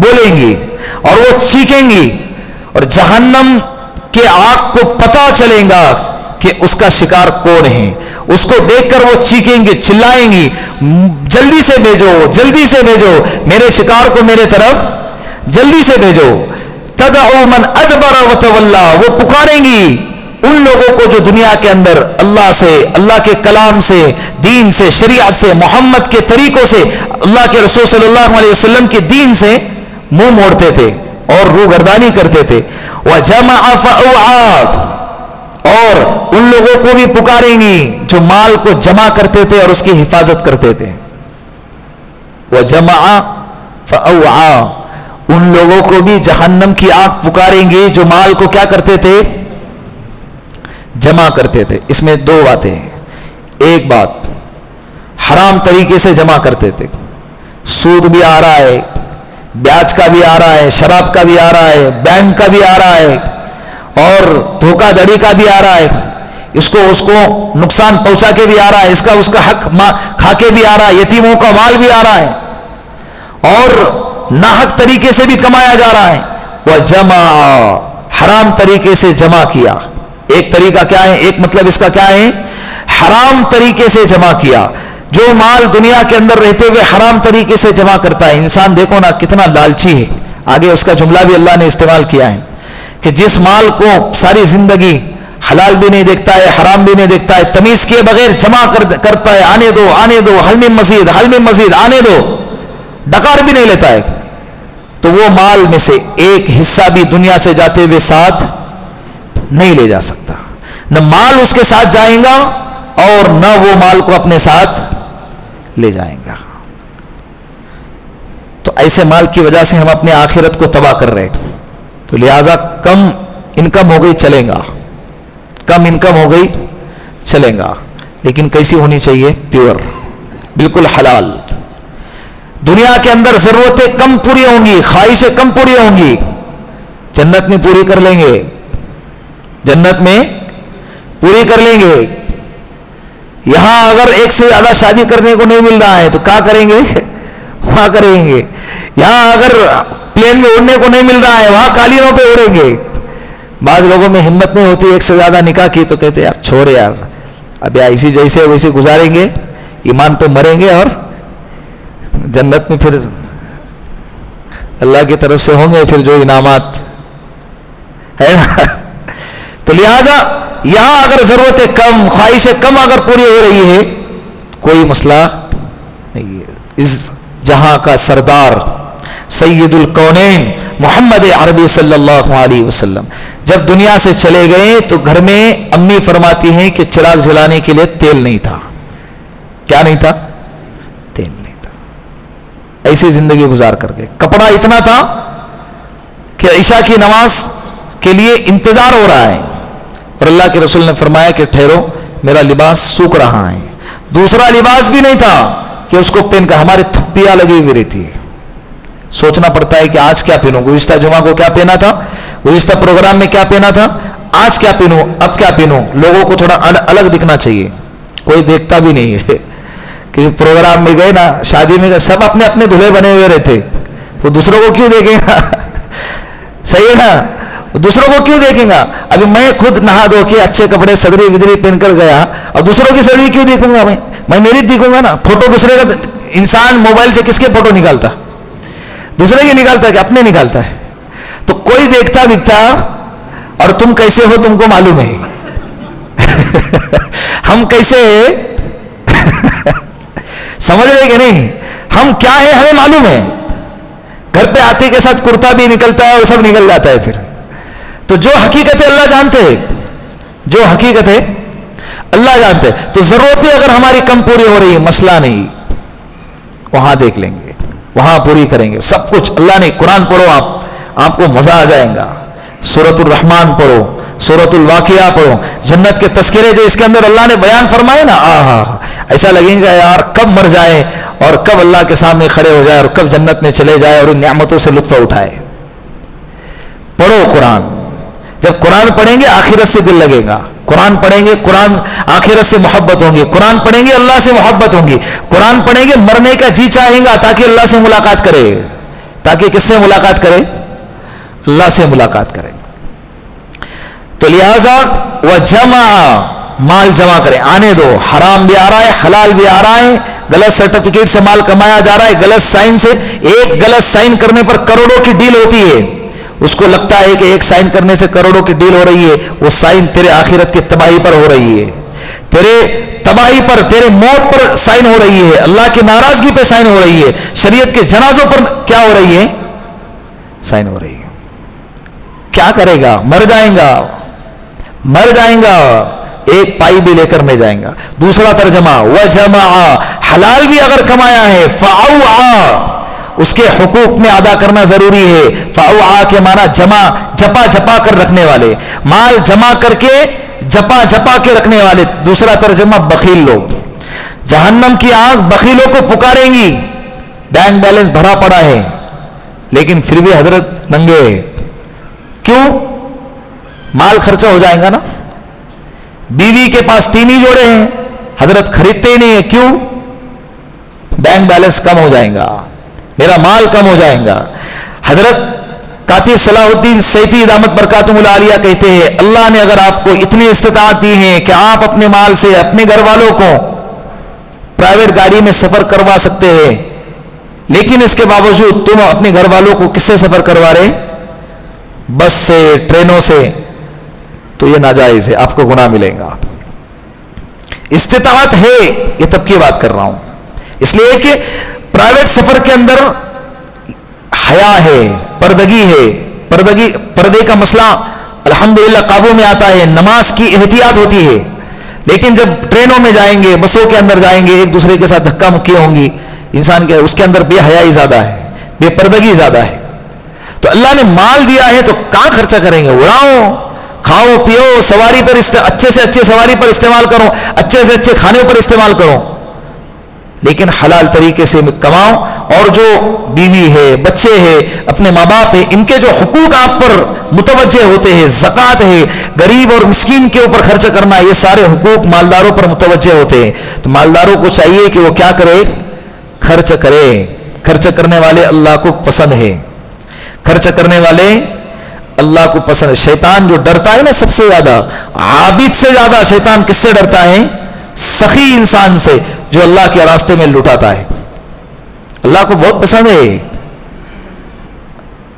بولیں گی, اور وہ چیخیں گی. اور جہنم کے آگ کو پتہ چلے گا کہ اس کا شکار کون ہے, اس کو دیکھ کر وہ چیخیں گی, چلائیں گی, جلدی سے بھیجو, جلدی سے بھیجو, میرے شکار کو میرے طرف جلدی سے بھیجو. تدعو من ادبر وتولا, وہ پکاریں گی ان لوگوں کو جو دنیا کے اندر اللہ سے, اللہ کے کلام سے, دین سے, شریعت سے, محمد کے طریقوں سے, اللہ کے رسول صلی اللہ علیہ وسلم کے دین سے منہ موڑتے تھے اور روگردانی کرتے تھے. وجمع فاوعى, اور ان لوگوں کو بھی پکاریں گی جو مال کو جمع کرتے تھے اور اس کی حفاظت کرتے تھے. وجمع فاوعى, ان لوگوں کو بھی جہنم کی آگ پکاریں گی جو مال کو کیا کرتے تھے, جمع کرتے تھے. اس میں 2 باتیں ہیں. ایک بات, حرام طریقے سے جمع کرتے تھے, سود بھی آ رہا ہے, بیاج کا بھی آ رہا ہے, شراب کا بھی آ رہا ہے, بینک کا بھی آ رہا ہے, اور دھوکہ دھڑی کا بھی آ رہا ہے, اس کو نقصان پہنچا کے بھی آ رہا ہے, اس کا حق کھا کے بھی آ رہا ہے, یتیموں کا مال بھی آ رہا ہے, اور ناحق طریقے سے بھی کمایا جا رہا ہے. وجمع, حرام طریقے سے جمع کیا. ایک طریقہ کیا ہے, ایک مطلب اس کا کیا ہے, حرام طریقے سے جمع کیا. جو مال دنیا کے اندر رہتے ہوئے حرام طریقے سے جمع کرتا ہے, انسان دیکھو نا کتنا لالچی ہے. آگے اس کا جملہ بھی اللہ نے استعمال کیا ہے کہ جس مال کو ساری زندگی حلال بھی نہیں دیکھتا ہے, حرام بھی نہیں دیکھتا ہے, تمیز کیے بغیر جمع کرتا ہے, آنے دو آنے دو, حل میں مزید, حل میں مزید, آنے دو, ڈکار بھی نہیں لیتا ہے, تو وہ مال میں سے ایک حصہ بھی دنیا سے جاتے ہوئے ساتھ نہیں لے جا سکتا. نہ مال اس کے ساتھ جائے گا اور نہ وہ مال کو اپنے ساتھ لے جائیں گا. تو ایسے مال کی وجہ سے ہم اپنے آخرت کو تباہ کر رہے ہیں. تو لہٰذا کم انکم ہو گئی چلے گا, کم انکم ہو گئی چلے گا, لیکن کیسی ہونی چاہیے, پیور, بالکل حلال. دنیا کے اندر ضرورتیں کم پوری ہوں گی, خواہشیں کم پوری ہوں گی, جنت میں پوری کر لیں گے, جنت میں پوری کر لیں گے. یہاں اگر ایک سے زیادہ شادی کرنے کو نہیں مل رہا ہے تو کیا کریں گے, وہاں کریں گے. یہاں اگر پلین میں اڑنے کو نہیں مل رہا ہے وہاں قالینوں پہ اڑیں گے. بعض لوگوں میں ہمت نہیں ہوتی، ایک سے زیادہ نکاح کی تو کہتے یار چھوڑ یار، اب ایسی جیسے ویسے گزاریں گے، ایمان پہ مریں گے اور جنت میں پھر اللہ کی طرف سے ہوں گے پھر جو انعامات ہے نا. تو لہذا یہاں اگر ضرورتیں کم، خواہشیں کم اگر پوری ہو رہی ہے کوئی مسئلہ نہیں ہے. اس جہاں کا سردار سید الکونین محمد عربی صلی اللہ علیہ وسلم جب دنیا سے چلے گئے تو گھر میں امی فرماتی ہیں کہ چراغ جلانے کے لیے تیل نہیں تھا. کیا نہیں تھا؟ تیل نہیں تھا. ایسی زندگی گزار کر گئے. کپڑا اتنا تھا کہ عشاء کی نماز کے لیے انتظار ہو رہا ہے اور اللہ کے رسول نے فرمایا کہ ٹھہرو میرا لباس سوکھ رہا ہے. دوسرا لباس بھی نہیں تھا کہ اس کو پہن کر، ہمارے تھپیاں لگی ہوئی رہتی ہے، سوچنا پڑتا ہے کہ آج کیا پہنوں. گزشتہ جمعہ کو کیا پہنا تھا، گزشتہ پروگرام میں کیا پہنا تھا، آج کیا پہنوں، اب کیا پہنوں. لوگوں کو تھوڑا الگ دکھنا چاہیے. کوئی دیکھتا بھی نہیں ہے کہ پروگرام میں گئے نا، شادی میں گئے، سب اپنے اپنے دلہے بنے ہوئے رہتے، وہ دوسروں کو کیوں دیکھیں گا. صحیح ہے نا، دوسروں کو کیوں دیکھیں گا. ابھی میں خود نہا دھو کے اچھے کپڑے صدری ودری پہن کر گیا اور دوسروں کی صدری کیوں دیکھوں گا. میں میری دیکھوں گا نا. فوٹو دوسرے کا، انسان موبائل سے کس کے فوٹو نکالتا، دوسرے کی نکالتا ہے کہ اپنے نکالتا ہے. تو کوئی دیکھتا بکتا اور تم کیسے ہو تم کو معلوم ہے. ہم کیسے سمجھ رہے کہ نہیں، ہم کیا ہیں ہمیں معلوم ہے. گھر پہ آتے کے ساتھ کرتا بھی نکلتا ہے اور سب نکل جاتا ہے پھر. تو جو حقیقت ہے اللہ جانتے ہیں، جو حقیقت ہے اللہ جانتے ہیں. تو ضرورتیں اگر ہماری کم پوری ہو رہی ہے مسئلہ نہیں، وہاں دیکھ لیں گے، وہاں پوری کریں گے سب کچھ. اللہ نے قرآن پڑھو، آپ کو مزہ آ جائے گا. سورۃ الرحمن پڑھو، سورۃ الواقعہ پڑھو، جنت کے تذکرے جو اس کے اندر اللہ نے بیان فرمائے نا، ایسا لگیں گا یار کب مر جائے اور کب اللہ کے سامنے کھڑے ہو جائے اور کب جنت میں چلے جائے اور ان نعمتوں سے لطف اٹھائے. پڑھو قرآن. جب قرآن پڑھیں گے آخرت سے دل لگے گا. قرآن پڑھیں گے، قرآن آخرت سے محبت ہوگی. قرآن پڑھیں گے اللہ سے محبت ہوگی. قرآن پڑھیں گے مرنے کا جی چاہیں گا تاکہ اللہ سے ملاقات کرے. تاکہ کس سے ملاقات کرے؟ اللہ سے ملاقات کرے. تو لہذا وجمع، مال جمع کرے. آنے دو، حرام بھی آ رہا ہے، حلال بھی آ رہا ہے. غلط سرٹیفکیٹ سے مال کمایا جا رہا ہے، غلط سائن سے. ایک غلط سائن کرنے پر کروڑوں کی ڈیل ہوتی ہے. اس کو لگتا ہے کہ ایک سائن کرنے سے کروڑوں کی ڈیل ہو رہی ہے. وہ سائن تیرے آخرت کی تباہی پر ہو رہی ہے، تیرے تباہی پر، تیرے موت پر سائن ہو رہی ہے، اللہ کی ناراضگی پہ سائن ہو رہی ہے، شریعت کے جنازوں پر کیا ہو رہی ہے؟ سائن ہو رہی ہے. کیا کرے گا؟ مر جائیں گا، مر جائیں گا، ایک پائی بھی لے کر نہیں جائیں گا. دوسرا ترجمہ وجمع، حلال بھی اگر کمایا ہے فاوعا، اس کے حقوق میں ادا کرنا ضروری ہے. فاوعا کے معنی جمع، جپا جپا کر رکھنے والے، مال جمع کر کے جپا جپا کے رکھنے والے. دوسرا ترجمہ بخیل لوگ. جہنم کی آگ بخیلوں کو پکاریں گی. بینک بیلنس بھرا پڑا ہے لیکن پھر بھی حضرت ننگے. کیوں؟ مال خرچہ ہو جائے گا نا. بیوی کے پاس 3 ہی جوڑے ہیں، حضرت خریدتے ہی نہیں ہے. کیوں؟ بینک بیلنس کم ہو جائے گا، میرا مال کم ہو جائے گا. حضرت کاتب صلاح الدین سیفی دامت برکاتہ العالیہ کہتے ہیں اللہ نے اگر آپ کو اتنی استطاعت دی ہے کہ آپ اپنے مال سے اپنے گھر والوں کو پرائیویٹ گاڑی میں سفر کروا سکتے ہیں، لیکن اس کے باوجود تم اپنے گھر والوں کو کس سے سفر کروا رہے؟ بس سے، ٹرینوں سے. تو یہ ناجائز ہے، آپ کو گناہ ملے گا. استطاعت ہے، یہ تب کی بات کر رہا ہوں، اس لیے کہ پرائیویٹ سفر کے اندر حیا ہے، پردگی ہے. پردے کا مسئلہ الحمدللہ قابو میں آتا ہے، نماز کی احتیاط ہوتی ہے. لیکن جب ٹرینوں میں جائیں گے، بسوں کے اندر جائیں گے، ایک دوسرے کے ساتھ دھکا مکی ہوں گی، انسان کے اس کے اندر بے حیائی زیادہ ہے، بے پردگی زیادہ ہے. تو اللہ نے مال دیا ہے تو کہاں خرچہ کریں گے؟ اڑاؤ، کھاؤ پیو، سواری پر اچھے سے اچھے سواری پر استعمال کرو، اچھے سے اچھے کھانے پر استعمال کرو، لیکن حلال طریقے سے کماؤ. اور جو بیوی ہے، بچے ہیں، اپنے ماں باپ ہیں، ان کے جو حقوق آپ پر متوجہ ہوتے ہیں، زکوٰۃ ہے، غریب اور مسکین کے اوپر خرچ کرنا، یہ سارے حقوق مالداروں پر متوجہ ہوتے ہیں. تو مالداروں کو چاہیے کہ وہ کیا کرے؟ خرچ کرے. خرچ کرنے والے اللہ کو پسند ہے، خرچ کرنے والے اللہ کو پسند ہے. شیطان جو ڈرتا ہے نا سب سے زیادہ، عابد سے زیادہ شیطان کس سے ڈرتا ہے؟ سخی انسان سے جو اللہ کے راستے میں لٹاتا ہے. اللہ کو بہت پسند ہے.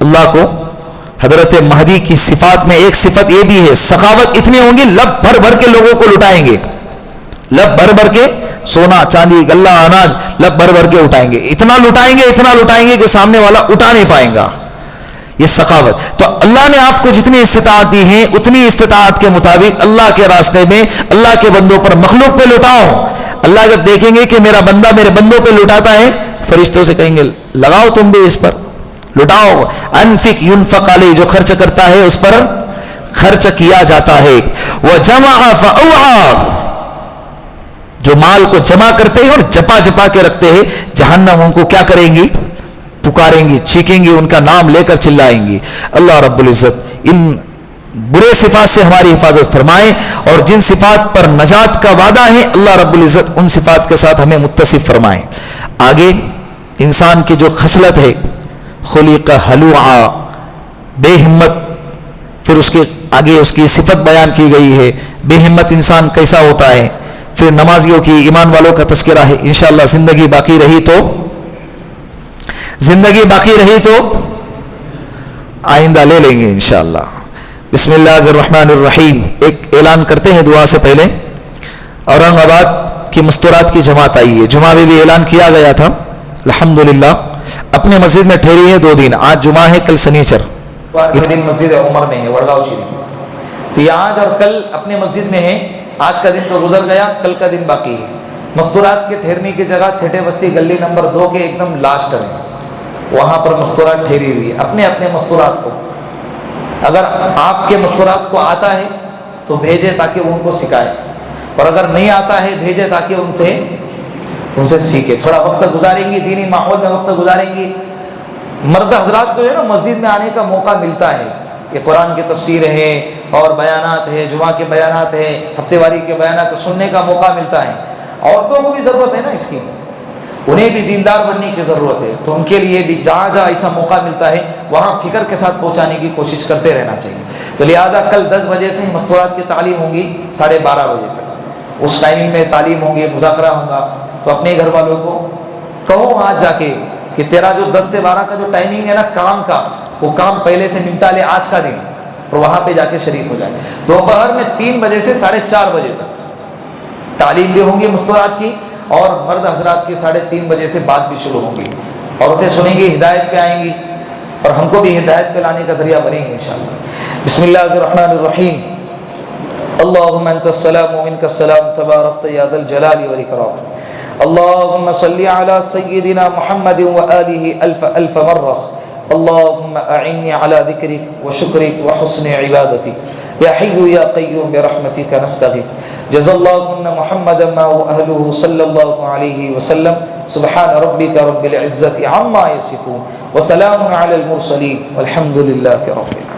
اللہ کو حضرت مہدی کی صفات میں ایک صفت یہ بھی ہے، سخاوت اتنی ہوں گی، لب بھر بھر کے لوگوں کو لٹائیں گے، لب بھر بھر کے سونا چاندی غلہ اناج لب بھر بھر کے اٹھائیں گے، اتنا لٹائیں گے کہ سامنے والا اٹھا نہیں پائیں گا. یہ سخاوت. تو اللہ نے آپ کو جتنی استطاعت دی ہے اتنی استطاعت کے مطابق اللہ کے راستے میں اللہ کے بندوں پر، مخلوق پہ لٹاؤ. اللہ جب دیکھیں گے کہ میرا بندہ میرے بندوں پہ لٹاتا ہے، فرشتوں سے کہیں گے لگاؤ تم بھی اس پر، لٹاؤ. انفق ينفق علیہ، جو خرچ کرتا ہے اس پر خرچ کیا جاتا ہے. وجمع فاوعى، جو مال کو جمع کرتے ہیں اور جپا کے رکھتے ہیں، جہنم ان کو کیا کریں گی؟ پکاریں گی، چیخیں گی، ان کا نام لے کر چلائیں گی. اللہ رب العزت ان برے صفات سے ہماری حفاظت فرمائے، اور جن صفات پر نجات کا وعدہ ہے اللہ رب العزت ان صفات کے ساتھ ہمیں متصف فرمائے. آگے انسان کی جو خصلت ہے، خلق ہلوعا، بے ہمت، پھر اس کے آگے اس کی صفت بیان کی گئی ہے. بے ہمت انسان کیسا ہوتا ہے، پھر نمازیوں کی، ایمان والوں کا تذکرہ ہے. انشاءاللہ زندگی باقی رہی تو آئندہ لے لیں گے انشاءاللہ. بسم اللہ الرحمن الرحیم. ایک اعلان کرتے ہیں دعا سے پہلے. اورنگ آباد کی مستورات کی جماعت آئی ہے، جمعہ میں بھی اعلان کیا گیا تھا، الحمدللہ اپنے مسجد میں ٹھہری ہے 2 دن. آج جمعہ ہے، کل سنیچر. یہ دن مسجد عمر میں ہے، وڑگاؤں شریف. تو یہ آج اور کل اپنے مسجد میں ہے. آج کا دن تو گزر گیا، کل کا دن باقی ہے. مستورات کے ٹھہرنے کی جگہ تھیٹے بستی گلی نمبر 2 کے ایک دم لاسٹ میں، وہاں پر مستورات ٹھہری ہوئی ہے. اپنے مستورات کو، اگر آپ کے مستورات کو آتا ہے تو بھیجے تاکہ وہ ان کو سکھائے، اور اگر نہیں آتا ہے بھیجے تاکہ ان سے سیکھے. تھوڑا وقت گزاریں گی، دینی ماحول میں وقت گزاریں گی. مرد حضرات کو جو ہے نا مسجد میں آنے کا موقع ملتا ہے. یہ قرآن کی تفسیر ہے اور بیانات ہے، جمعہ کے بیانات ہے، ہفتے واری کے بیانات سننے کا موقع ملتا ہے. عورتوں کو بھی ضرورت ہے نا اس کی، انہیں بھی دیندار بننے کی ضرورت ہے. تو ان کے لیے بھی جہاں ایسا موقع ملتا ہے وہاں فکر کے ساتھ پہنچانے کی کوشش کرتے رہنا چاہیے. تو لہٰذا کل 10 بجے سے مستورات کی تعلیم ہوں گی 12:30 بجے تک. اس ٹائمنگ میں تعلیم ہوں گی، مذاکرہ ہوگا. تو اپنے گھر والوں کو کہو آج جا کے کہ تیرا جو 10 سے 12 کا جو ٹائمنگ ہے نا کام کا، وہ کام پہلے سے نمٹا لے آج کا دن، اور وہاں پہ جا کے شریک ہو جائے. دوپہر میں 3 بجے سے 4:30 بجے تک تعلیم بھی ہوں گی مستورات کی، اور مرد حضرات کی 3:30 بجے سے بات بھی شروع ہوگی. عورتیں سنیں گی، ہدایت پہ آئیں گی، اور ہم کو بھی ہدایت پہ لانے کا ذریعہ بنیں گے انشاءاللہ. بسم اللہ الرحمن الرحیم. اللهم انت السلام ومنك السلام تباركت يا ذا الجلال والاكرام. اللهم صل على سيدنا محمد وآله ألف مرة. اللهم أعني على ذكرك وشكرك وحسن عبادتك يا حي يا قيوم برحمتك نستغيث. جزا الله محمدا ما وأهله صلى الله عليه وسلم. سبحان ربك رب العزة عما يصفون وسلام على المرسلين والحمد لله رب العالمين.